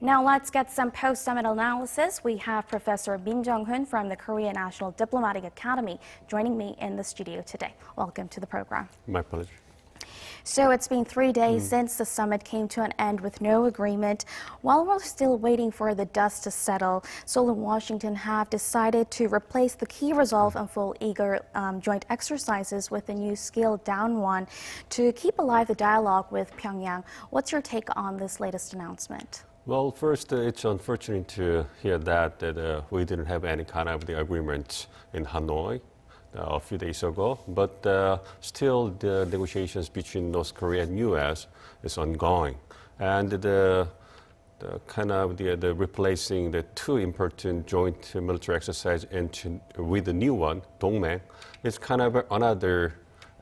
Now let's get some post-summit analysis. We have Professor Min Jeong-hun from the Korea National Diplomatic Academy joining me in the studio today. Welcome to the program. My pleasure. So it's been 3 days since the summit came to an end with no agreement. While we're still waiting for the dust to settle, Seoul and Washington have decided to replace the key resolve and full eager joint exercises with a new scaled-down one to keep alive the dialogue with Pyongyang. What's your take on this latest announcement? Well, first, it's unfortunate to hear that we didn't have any kind of the agreement in Hanoi a few days ago, but still the negotiations between North Korea and U.S. is ongoing, and the replacing the two important joint military exercise with the new one, Dongmeng, is kind of another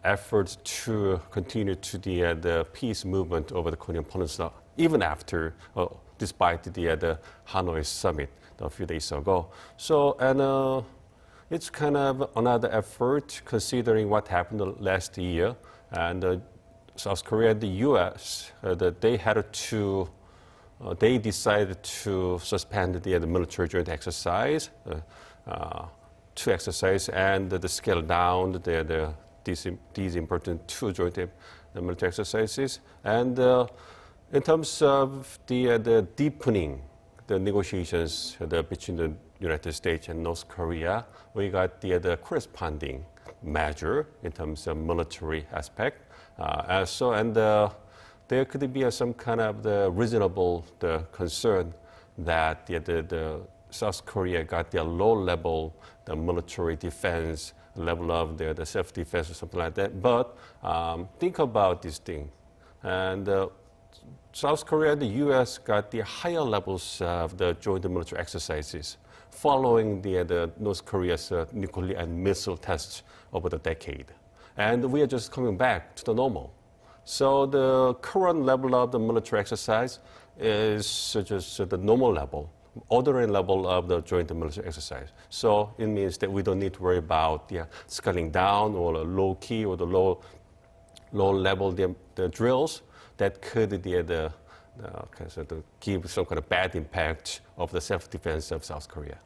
effort to continue to the peace movement over the Korean Peninsula, even after, despite the Hanoi summit a few days ago. So, and it's kind of another effort considering what happened last year, and South Korea and the U.S. They decided to suspend the military joint exercise, two exercise, and the scale down these important two joint military exercises. And in terms of the deepening the negotiations between the United States and North Korea, we got the corresponding measure in terms of military aspect. There could be some kind of the reasonable concern that the South Korea got the low level the military defense level of the self-defense or something like that. But think about this thing, and South Korea and the U.S. got the higher levels of the joint military exercises following the North Korea's nuclear and missile tests over the decade. And we are just coming back to the normal. So the current level of the military exercise is just the normal level, ordinary level of the joint military exercise. So it means that we don't need to worry about scaling down or the low key or the low level the drills that could give some kind of bad impact of the self-defense of South Korea.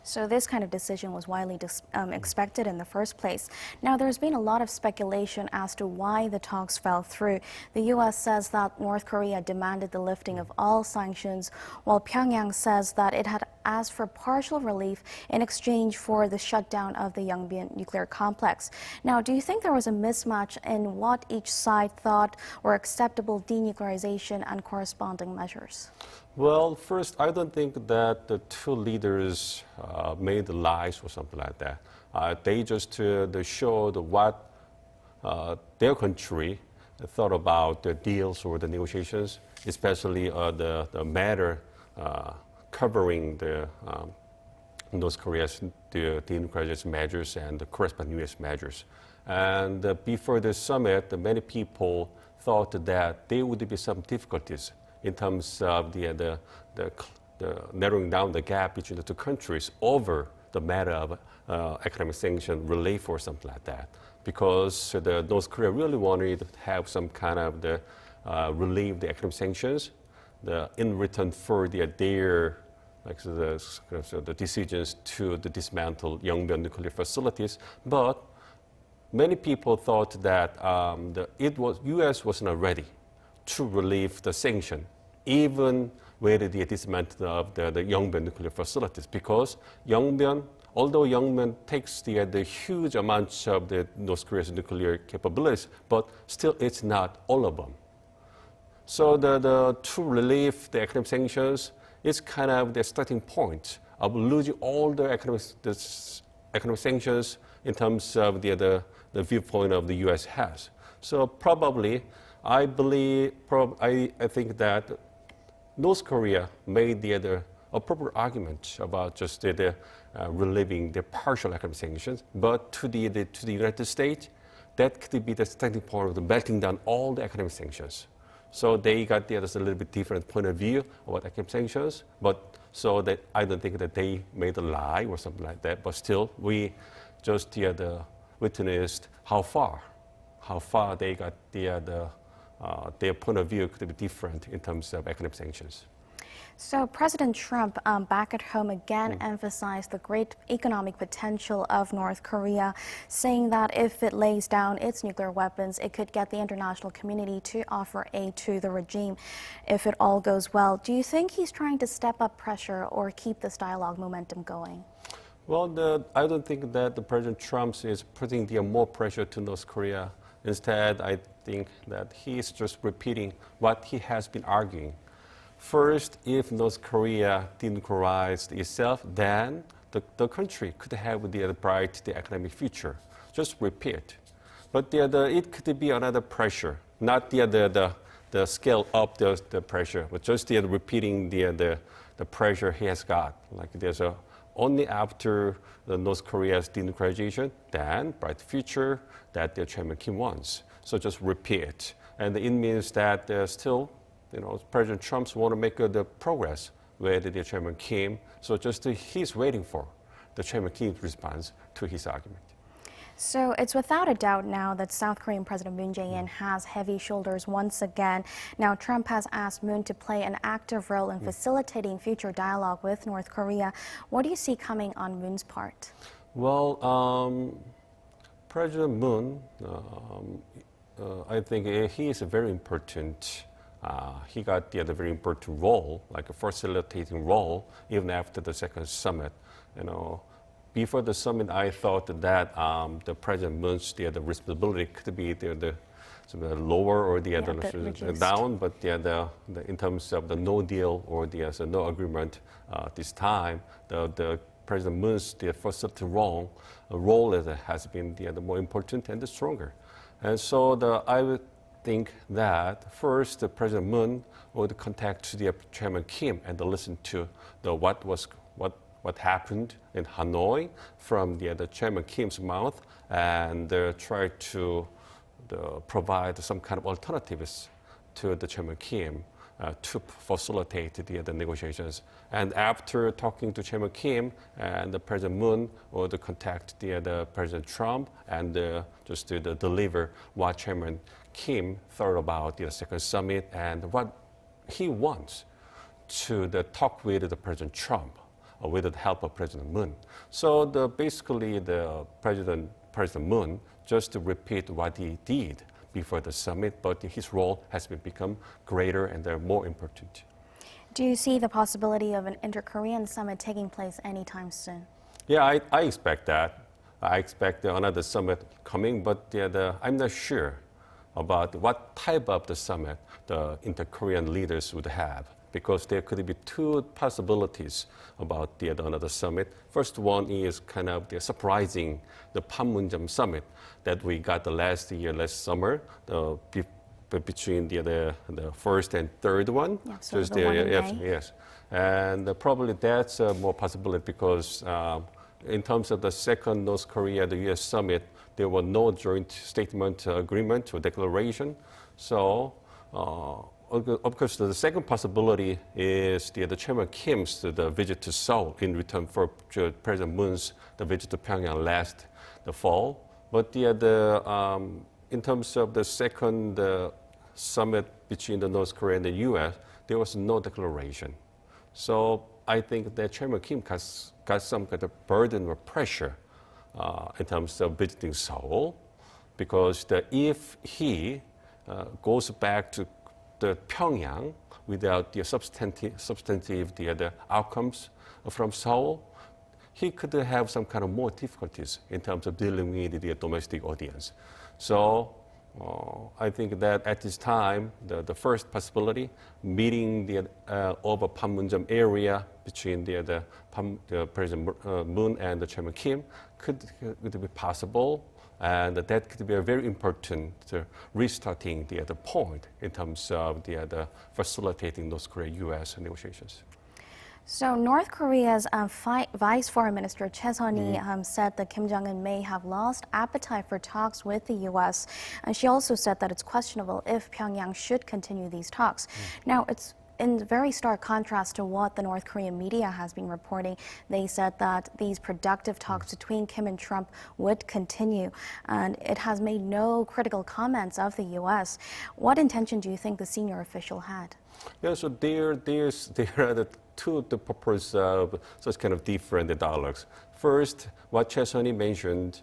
So this kind of decision was widely expected in the first place. Now, there's been a lot of speculation as to why the talks fell through. The U.S. says that North Korea demanded the lifting of all sanctions, while Pyongyang says that it had asked for partial relief in exchange for the shutdown of the Yeongbyeon nuclear complex. Now, do you think there was a mismatch in what each side thought were acceptable denuclearization and corresponding measures? Well, first, I don't think that the two leaders made lies or something like that. They just showed what their country thought about the deals or the negotiations, especially the matter covering the North Korea's denuclearization measures and the corresponding U.S. measures. And before the summit, many people thought that there would be some difficulties in terms of the narrowing down the gap between the two countries over the matter of economic sanction relief or something like that, because the North Korea really wanted to have some kind of relieve the economic sanctions in return for their the decisions to dismantle Yeongbyeon nuclear facilities. But many people thought that U.S. was not ready to relieve the sanction, even with the dismantling of the Yeongbyeon nuclear facilities, because although Yeongbyeon takes the huge amounts of the North Korea's nuclear capabilities, but still it's not all of them. So to relieve the economic sanctions, it's kind of the starting point of losing all the economic sanctions in terms of the viewpoint of the U.S. has. So probably, I think that North Korea made the appropriate argument about just relieving the partial economic sanctions, but to the United States, that could be the starting point of the melting down all the economic sanctions. So they got a little bit different point of view about economic sanctions, but so that I don't think that they made a lie or something like that. But still, we just witnessed how far they got their point of view could be different in terms of economic sanctions. So President Trump back at home again emphasized the great economic potential of North Korea, saying that if it lays down its nuclear weapons, it could get the international community to offer aid to the regime if it all goes well. Do you think he's trying to step up pressure or keep this dialogue momentum going? Well, I don't think that the President Trump is putting more pressure to North Korea. Instead, I think that he's just repeating what he has been arguing. First, if North Korea denuclearized itself, then the country could have the bright economic future. Just repeat. But it could be another pressure, not the scale up the pressure, but just repeating the pressure he has got. Like only after the North Korea's denuclearization, then bright future that the Chairman Kim wants. So just repeat. And it means that still, President Trump want to make the progress with the Chairman Kim. So he's waiting for the Chairman Kim's response to his argument. So it's without a doubt now that South Korean President Min Jeong-hun has heavy shoulders once again. Now, Trump has asked Moon to play an active role in facilitating future dialogue with North Korea. What do you see coming on Moon's part? Well, President Moon, I think he is very important. He got the very important role, like a facilitating role, even after the second summit. Before the summit, I thought that the President Moon's the responsibility could be the lower or the down, but in terms of the no deal or the no agreement this time, the President Moon's facilitating role has been the more important and the stronger. And so I would think that first, President Moon would contact the Chairman Kim and listen to what happened in Hanoi from the Chairman Kim's mouth, and try to provide some kind of alternatives to the Chairman Kim to facilitate the negotiations. And after talking to Chairman Kim, and the President Moon would contact the President Trump and just to deliver what Chairman Kim thought about the second summit and what he wants to talk with the President Trump with the help of President Moon. So basically the President Moon just to repeat what he did before the summit, but his role has become greater and more important. Do you see the possibility of an inter-Korean summit taking place anytime soon? Yeah, I expect that. I expect another summit coming, but I'm not sure about what type of the summit the inter-Korean leaders would have, because there could be two possibilities about another summit. First one is kind of surprising the Panmunjom summit that we got last summer, between the first and third one. Yeah, so the one in May. Yes, and probably that's more possibility because in terms of the second North Korea, the U.S. summit, there were no joint statement agreement or declaration. So, of course, the second possibility is the Chairman Kim's visit to Seoul in return for President Moon's visit to Pyeongyang last the fall. But in terms of the second summit between the North Korea and the U.S., there was no declaration. So I think that Chairman Kim got some kind of burden or pressure in terms of visiting Seoul, because if he goes back to the Pyeongyang without the substantive outcomes from Seoul, he could have some kind of more difficulties in terms of dealing with the domestic audience. So I think that at this time, the first possibility, meeting over Panmunjom area between the President Moon and the Chairman Kim could be possible. And that could be very important to restarting the point in terms of the facilitating North Korea-U.S. negotiations. So North Korea's Vice Foreign Minister Choi Sun-hee said that Kim Jong-un may have lost appetite for talks with the U.S. And she also said that it's questionable if Pyongyang should continue these talks. Now, it's in very stark contrast to what the North Korean media has been reporting. They said that these productive talks between Kim and Trump would continue, and it has made no critical comments of the U.S. What intention do you think the senior official had? Yeah, so there are the the purpose of such kind of different dialogues. First, what Choi mentioned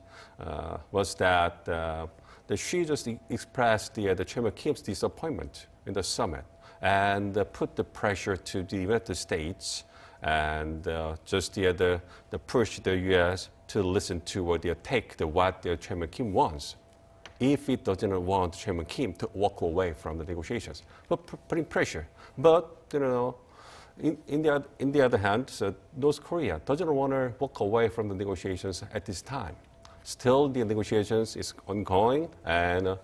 was that she just expressed the Chairman Kim's disappointment in the summit and put the pressure to the United States and just the push the U.S. to listen to or take what the Chairman Kim wants. If it doesn't want Chairman Kim to walk away from the negotiations, but putting pressure. But in the other hand, so North Korea doesn't want to walk away from the negotiations at this time. Still, the negotiations is ongoing, and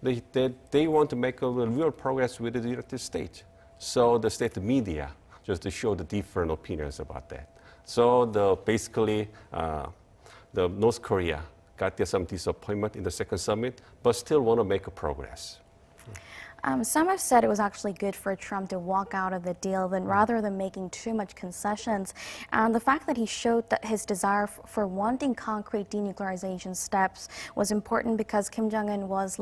they want to make a real progress with the United States. So the state media just to show the different opinions about that. So basically, the North Korea got some disappointment in the second summit, but still want to make a progress. Some have said it was actually good for Trump to walk out of the deal rather than making too much concessions. And the fact that he showed that his desire for wanting concrete denuclearization steps was important because Kim Jong-un was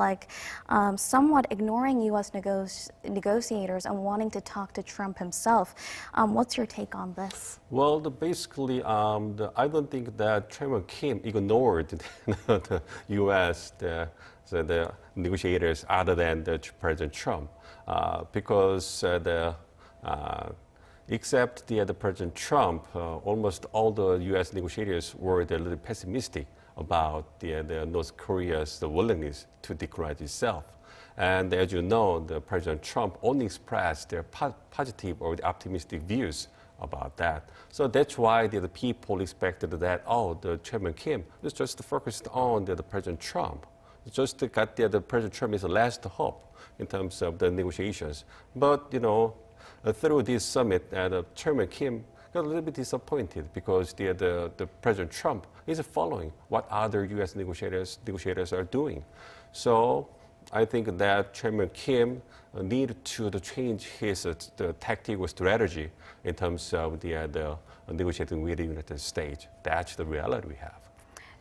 somewhat ignoring U.S. negotiators and wanting to talk to Trump himself. What's your take on this? Well, basically, I don't think that Chairman Kim ignored the U.S. the negotiators other than the President Trump, because except the President Trump, almost all the U.S. negotiators were a little pessimistic about the North Korea's willingness to denuclearize itself. And as you know, the President Trump only expressed their positive or the optimistic views about that. So that's why the people expected that, the Chairman Kim is just focused on the President Trump. Just got the President Trump is the last hope in terms of the negotiations. But, through this summit, Chairman Kim got a little bit disappointed because the President Trump is following what other U.S. negotiators are doing. So I think that Chairman Kim needed to change his tactical strategy in terms of the negotiating with the United States. That's the reality we have.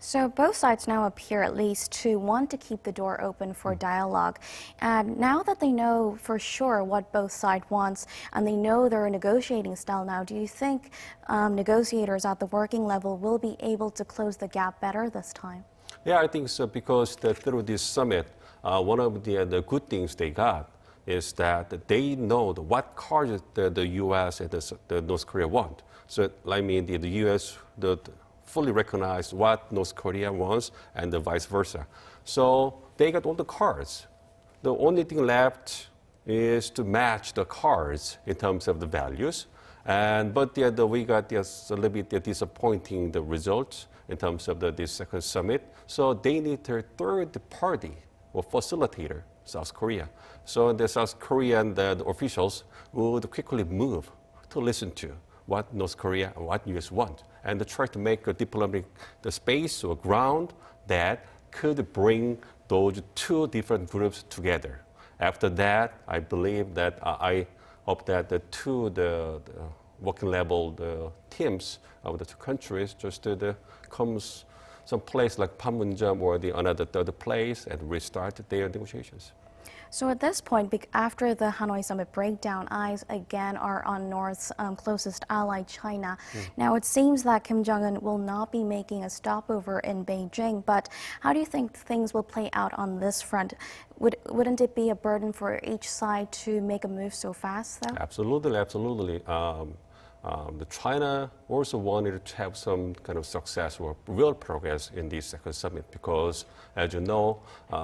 So both sides now appear at least to want to keep the door open for dialogue. And now that they know for sure what both sides wants and they know their negotiating style now, do you think negotiators at the working level will be able to close the gap better this time? Yeah, I think so, because through this summit, one of the good things they got is that they know what cards the U.S. and the North Korea want. So, the U.S. fully recognize what North Korea wants and the vice versa. So they got all the cards. The only thing left is to match the cards in terms of the values. But we got a little bit disappointing the results in terms of this second summit. So they need a third party or facilitator, South Korea. So the South Korean officials would quickly move to listen to what North Korea and what U.S. want, and to try to make a diplomatic space or ground that could bring those two different groups together. After that, I believe that I hope that the working level teams of the two countries just comes some place like Panmunjom or another third place and restart their negotiations. So at this point, after the Hanoi summit breakdown, eyes again are on North's closest ally, China. Now, it seems that Kim Jong-un will not be making a stopover in Beijing, but how do you think things will play out on this front? Wouldn't it be a burden for each side to make a move so fast, though? Absolutely, absolutely. China also wanted to have some kind of success or real progress in this second summit because, as you know,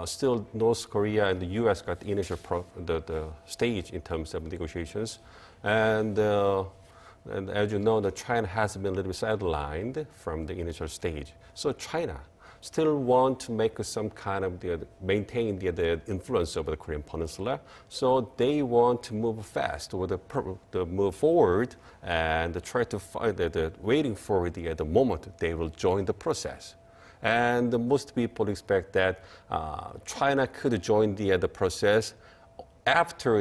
still North Korea and the U.S. got the initial the stage in terms of negotiations. And as you know, China has been a little bit sidelined from the initial stage. So China still want to make some kind of maintain the influence over the Korean Peninsula. So they want to move fast or move forward and try to find waiting for the moment they will join the process. And most people expect that China could join the process after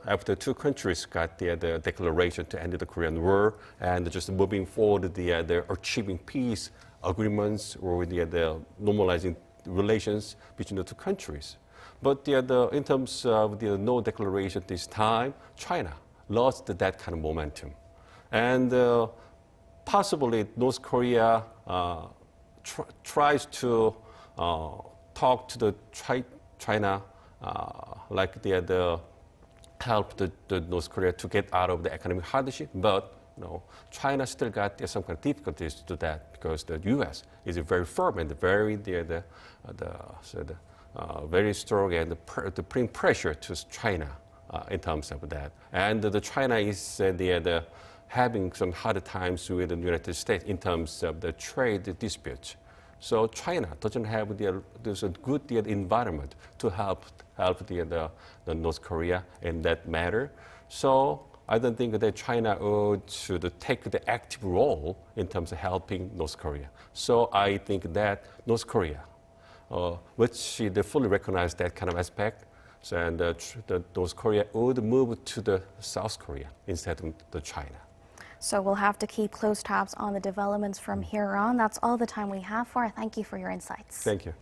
after two countries got the declaration to end the Korean War and just moving forward the achieving peace agreements or the normalizing relations between the two countries. But in terms of the no declaration this time, China lost that kind of momentum. And possibly North Korea tries to talk to the China like the help the North Korea to get out of the economic hardship, but China still got some kind of difficulties to do that because the U.S. is very firm and very very strong and bring pressure to China in terms of that. And the China is having some hard times with the United States in terms of the trade disputes. So China doesn't have there's a good environment to help the North Korea in that matter. So I don't think that China should take the active role in terms of helping North Korea. So I think that North Korea, which they fully recognize that kind of aspect, so, and the North Korea would move to the South Korea instead of the China. So we'll have to keep close tabs on the developments from here on. That's all the time we have for. Thank you for your insights. Thank you.